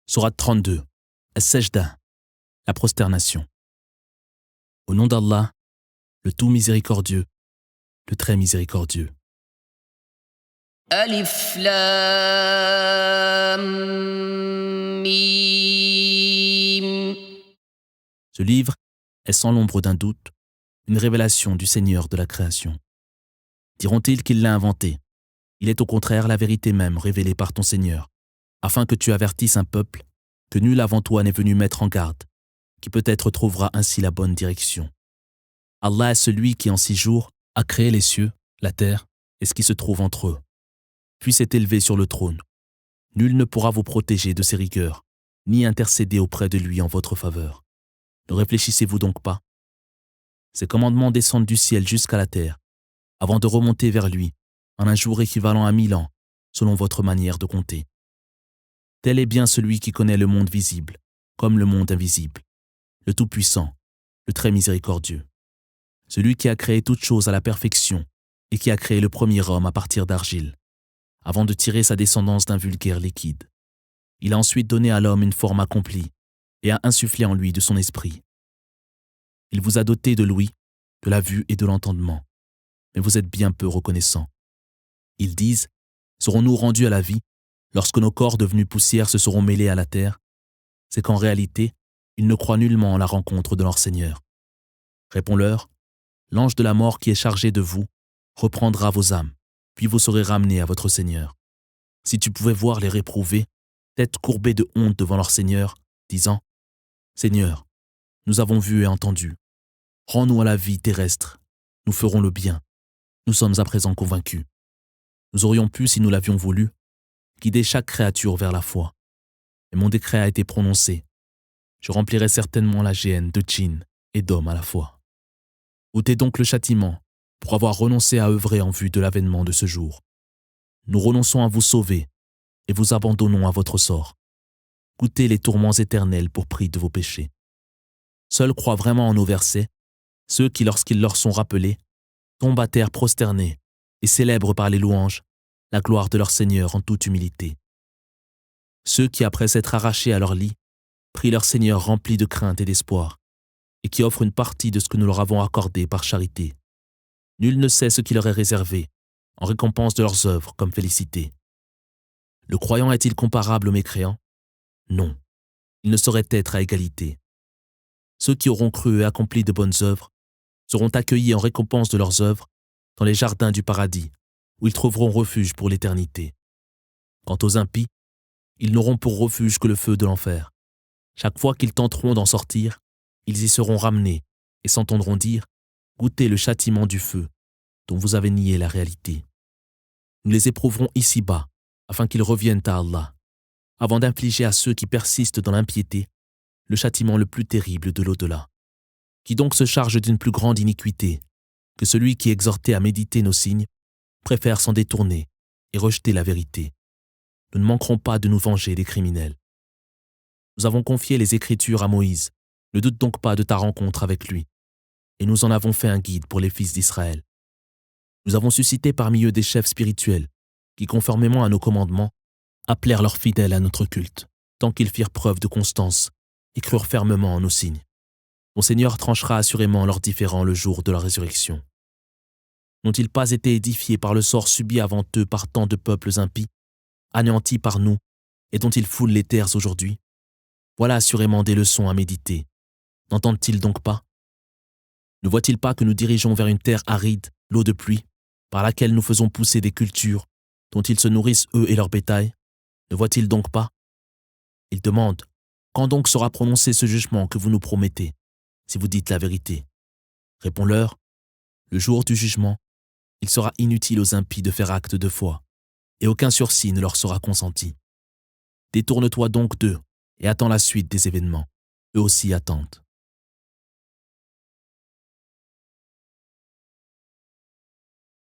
Sourate 32, As-Sajda, la prosternation. Au nom d'Allah, le tout miséricordieux, le très miséricordieux. Alif Lam Mim. Ce livre est sans l'ombre d'un doute une révélation du Seigneur de la création. Diront-ils qu'il l'a inventé? Il est au contraire la vérité même révélée par ton Seigneur, afin que tu avertisses un peuple que nul avant toi n'est venu mettre en garde, qui peut-être trouvera ainsi la bonne direction. Allah est celui qui en 6 jours a créé les cieux, la terre et ce qui se trouve entre eux, puis s'est élevé sur le trône. Nul ne pourra vous protéger de ses rigueurs, ni intercéder auprès de lui en votre faveur. Ne réfléchissez-vous donc pas? Ces commandements descendent du ciel jusqu'à la terre, avant de remonter vers lui, en un jour équivalent à 1000 ans, selon votre manière de compter. Tel est bien celui qui connaît le monde visible, comme le monde invisible, le Tout-Puissant, le très miséricordieux. Celui qui a créé toutes choses à la perfection et qui a créé le premier homme à partir d'argile, avant de tirer sa descendance d'un vulgaire liquide. Il a ensuite donné à l'homme une forme accomplie et a insufflé en lui de son esprit. Il vous a doté de l'ouïe, de la vue et de l'entendement, mais vous êtes bien peu reconnaissants. Ils disent, serons-nous rendus à la vie lorsque nos corps devenus poussière se seront mêlés à la terre? C'est qu'en réalité, ils ne croient nullement en la rencontre de leur Seigneur. Réponds-leur, l'ange de la mort qui est chargé de vous reprendra vos âmes, puis vous serez ramenés à votre Seigneur. Si tu pouvais voir les réprouvés, tête courbée de honte devant leur Seigneur, disant, Seigneur, nous avons vu et entendu. Rends-nous à la vie terrestre, nous ferons le bien. Nous sommes à présent convaincus. Nous aurions pu, si nous l'avions voulu, guider chaque créature vers la foi. Mais mon décret a été prononcé. Je remplirai certainement la géhenne de djinns et d'hommes à la fois. Goûtez donc le châtiment pour avoir renoncé à œuvrer en vue de l'avènement de ce jour. Nous renonçons à vous sauver et vous abandonnons à votre sort. Goûtez les tourments éternels pour prix de vos péchés. Seuls croient vraiment en nos versets ceux qui, lorsqu'ils leur sont rappelés, tombent à terre prosternés et célèbrent par les louanges la gloire de leur Seigneur en toute humilité. Ceux qui, après s'être arrachés à leur lit, prient leur Seigneur remplis de crainte et d'espoir, et qui offrent une partie de ce que nous leur avons accordé par charité. Nul ne sait ce qui leur est réservé, en récompense de leurs œuvres comme félicité. Le croyant est-il comparable au mécréant? Non, il ne saurait être à égalité. Ceux qui auront cru et accompli de bonnes œuvres seront accueillis en récompense de leurs œuvres dans les jardins du paradis, où ils trouveront refuge pour l'éternité. Quant aux impies, ils n'auront pour refuge que le feu de l'enfer. Chaque fois qu'ils tenteront d'en sortir, ils y seront ramenés et s'entendront dire « Goûtez le châtiment du feu, dont vous avez nié la réalité. » Nous les éprouverons ici-bas, afin qu'ils reviennent à Allah, avant d'infliger à ceux qui persistent dans l'impiété le châtiment le plus terrible de l'au-delà. Qui donc se charge d'une plus grande iniquité que celui qui, exhorté à méditer nos signes, préfère s'en détourner et rejeter la vérité. Nous ne manquerons pas de nous venger des criminels. Nous avons confié les Écritures à Moïse, ne doute donc pas de ta rencontre avec lui, et nous en avons fait un guide pour les fils d'Israël. Nous avons suscité parmi eux des chefs spirituels qui, conformément à nos commandements, appelèrent leurs fidèles à notre culte, tant qu'ils firent preuve de constance et crurent fermement en nos signes. Ton Seigneur tranchera assurément leurs différends le jour de la résurrection. N'ont-ils pas été édifiés par le sort subi avant eux par tant de peuples impies, anéantis par nous, et dont ils foulent les terres aujourd'hui? Voilà assurément des leçons à méditer. N'entendent-ils donc pas? Ne voient-ils pas que nous dirigeons vers une terre aride, l'eau de pluie, par laquelle nous faisons pousser des cultures, dont ils se nourrissent eux et leur bétail? Ne voient-ils donc pas? Ils demandent, quand donc sera prononcé ce jugement que vous nous promettez, si vous dites la vérité? Réponds-leur, le jour du jugement, il sera inutile aux impies de faire acte de foi, et aucun sursis ne leur sera consenti. Détourne-toi donc d'eux, et attends la suite des événements. Eux aussi attendent.